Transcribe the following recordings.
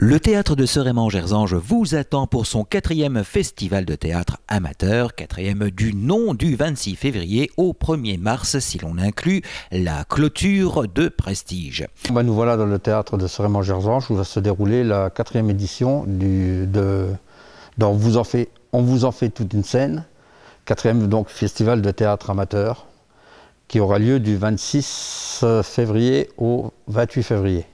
Le théâtre de Serémange-Erzange vous attend pour son 4e festival de théâtre amateur, 4e du nom, du 26 février au 1er mars si l'on inclut la clôture de Prestige. Nous voilà dans le théâtre de Serémange-Erzange où va se dérouler la 4e édition On vous en fait toute une scène, 4e donc festival de théâtre amateur qui aura lieu du 26 février au 28 février.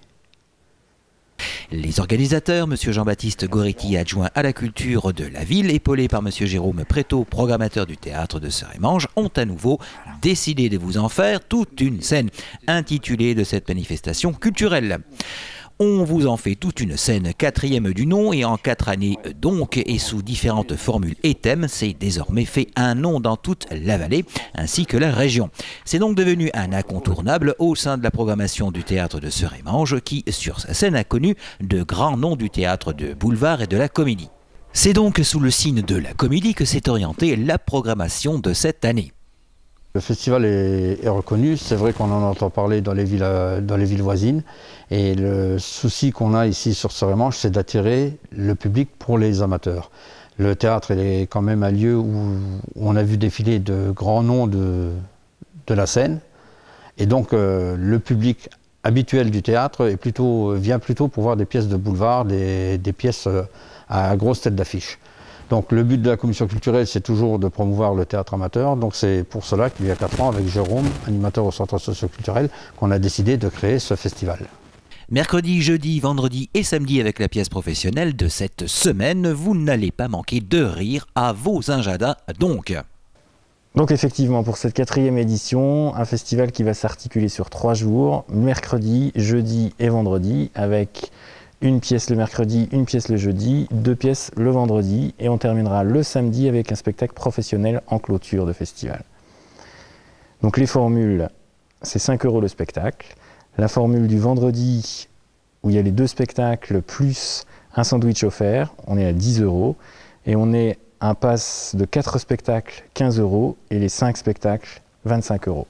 Les organisateurs, M. Jean-Baptiste Goretti, adjoint à la culture de la ville, épaulé par M. Jérôme Prétot, programmateur du théâtre de Serémange, ont à nouveau décidé de vous en faire toute une scène intitulée de cette manifestation culturelle. On vous en fait toute une scène, 4e du nom et en 4 années donc, et sous différentes formules et thèmes, c'est désormais fait un nom dans toute la vallée ainsi que la région. C'est donc devenu un incontournable au sein de la programmation du théâtre de Serémange qui, sur sa scène, a connu de grands noms du théâtre de boulevard et de la comédie. C'est donc sous le signe de la comédie que s'est orientée la programmation de cette année. Le festival est reconnu, c'est vrai qu'on en entend parler dans les villes voisines et le souci qu'on a ici sur Serémange, c'est d'attirer le public pour les amateurs. Le théâtre est quand même un lieu où on a vu défiler de grands noms de la scène et donc le public habituel du théâtre vient plutôt pour voir des pièces de boulevard, des pièces à grosse tête d'affiche. Donc le but de la commission culturelle, c'est toujours de promouvoir le théâtre amateur. Donc c'est pour cela qu'il y a 4 ans, avec Jérôme, animateur au centre socio-culturel, qu'on a décidé de créer ce festival. Mercredi, jeudi, vendredi et samedi avec la pièce professionnelle de cette semaine, vous n'allez pas manquer de rire à vos agendas donc. Donc effectivement, pour cette 4e édition, un festival qui va s'articuler sur 3 jours, mercredi, jeudi et vendredi, avec une pièce le mercredi, une pièce le jeudi, 2 pièces le vendredi et on terminera le samedi avec un spectacle professionnel en clôture de festival. Donc les formules, c'est 5 € le spectacle. La formule du vendredi où il y a les 2 spectacles plus un sandwich offert, on est à 10 € et on est un pass de 4 spectacles 15 € et les 5 spectacles 25 €.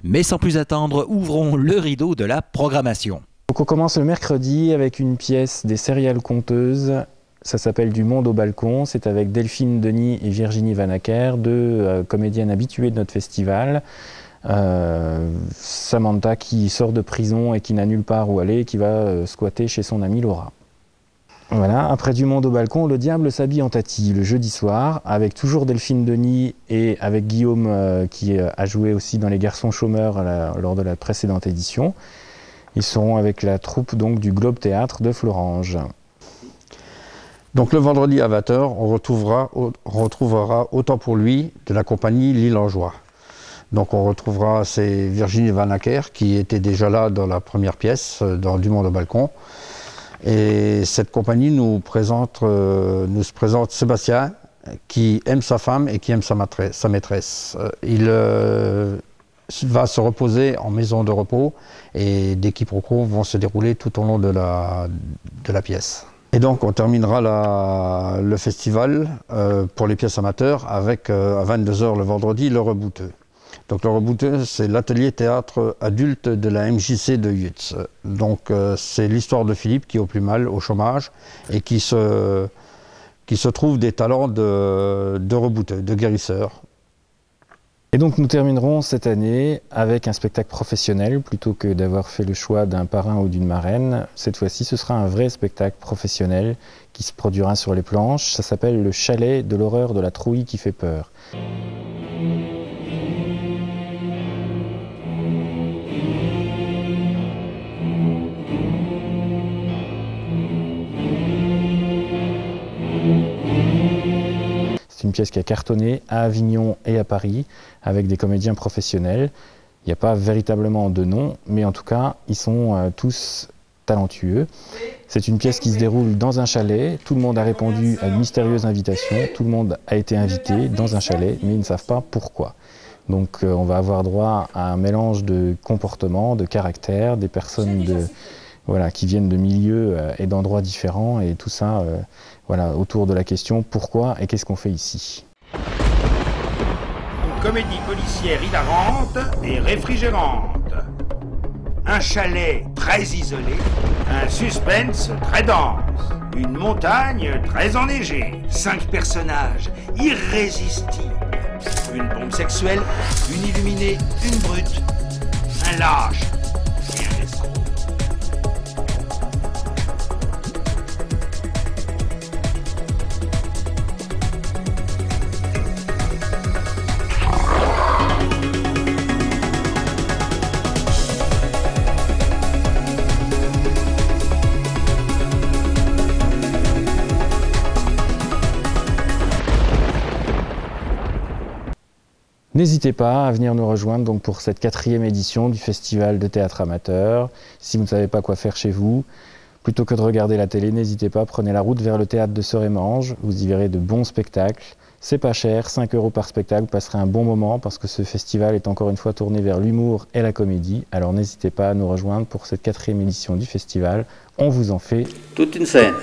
Mais sans plus attendre, ouvrons le rideau de la programmation. Donc on commence le mercredi avec une pièce des Céréales Conteuses, ça s'appelle Du monde au balcon, c'est avec Delphine Denis et Virginie Vanacker, 2 comédiennes habituées de notre festival. Samantha qui sort de prison et qui n'a nulle part où aller, qui va squatter chez son amie Laura. Voilà, après Du monde au balcon, Le diable s'habille en Tati, le jeudi soir, avec toujours Delphine Denis et avec Guillaume qui a joué aussi dans Les Garçons chômeurs lors de la précédente édition. Ils seront avec la troupe donc, du Globe Théâtre de Florange. Donc le vendredi à 20 h, on retrouvera Autant pour lui de la compagnie L'Île en Joie. Donc on retrouvera c'est Virginie Vanacker qui était déjà là dans la première pièce, dans Du monde au balcon. Et cette compagnie nous présente Sébastien qui aime sa femme et qui aime sa maîtresse. Il va se reposer en maison de repos et des quiproquos vont se dérouler tout au long de la pièce. Et donc on terminera le festival pour les pièces amateurs avec à 22 h le vendredi le Rebouteux. Donc le Rebouteux, c'est l'atelier théâtre adulte de la MJC de Yutz. Donc c'est l'histoire de Philippe qui est au plus mal, au chômage, et qui se trouve des talents de rebouteux, de guérisseur. Et donc nous terminerons cette année avec un spectacle professionnel plutôt que d'avoir fait le choix d'un parrain ou d'une marraine. Cette fois-ci, ce sera un vrai spectacle professionnel qui se produira sur les planches. Ça s'appelle Le chalet de l'horreur de la trouille qui fait peur. C'est une pièce qui a cartonné à Avignon et à Paris avec des comédiens professionnels. Il n'y a pas véritablement de nom, mais en tout cas, ils sont tous talentueux. C'est une pièce qui se déroule dans un chalet. Tout le monde a répondu à une mystérieuse invitation. Tout le monde a été invité dans un chalet, mais ils ne savent pas pourquoi. Donc on va avoir droit à un mélange de comportements, de caractères, des personnes qui viennent de milieux et d'endroits différents, et tout ça autour de la question pourquoi et qu'est-ce qu'on fait ici. Une comédie policière hilarante et réfrigérante. un chalet très isolé, un suspense très dense, une montagne très enneigée, 5 personnages irrésistibles, une bombe sexuelle, une illuminée, une brute, un lâche et un escroc. N'hésitez pas à venir nous rejoindre donc pour cette 4e édition du Festival de théâtre amateur. Si vous ne savez pas quoi faire chez vous, plutôt que de regarder la télé, n'hésitez pas, prenez la route vers le théâtre de Sœur-et-Mange. Vous y verrez de bons spectacles. C'est pas cher, 5 € par spectacle, vous passerez un bon moment parce que ce festival est encore une fois tourné vers l'humour et la comédie. Alors n'hésitez pas à nous rejoindre pour cette 4e édition du festival. On vous en fait toute une scène.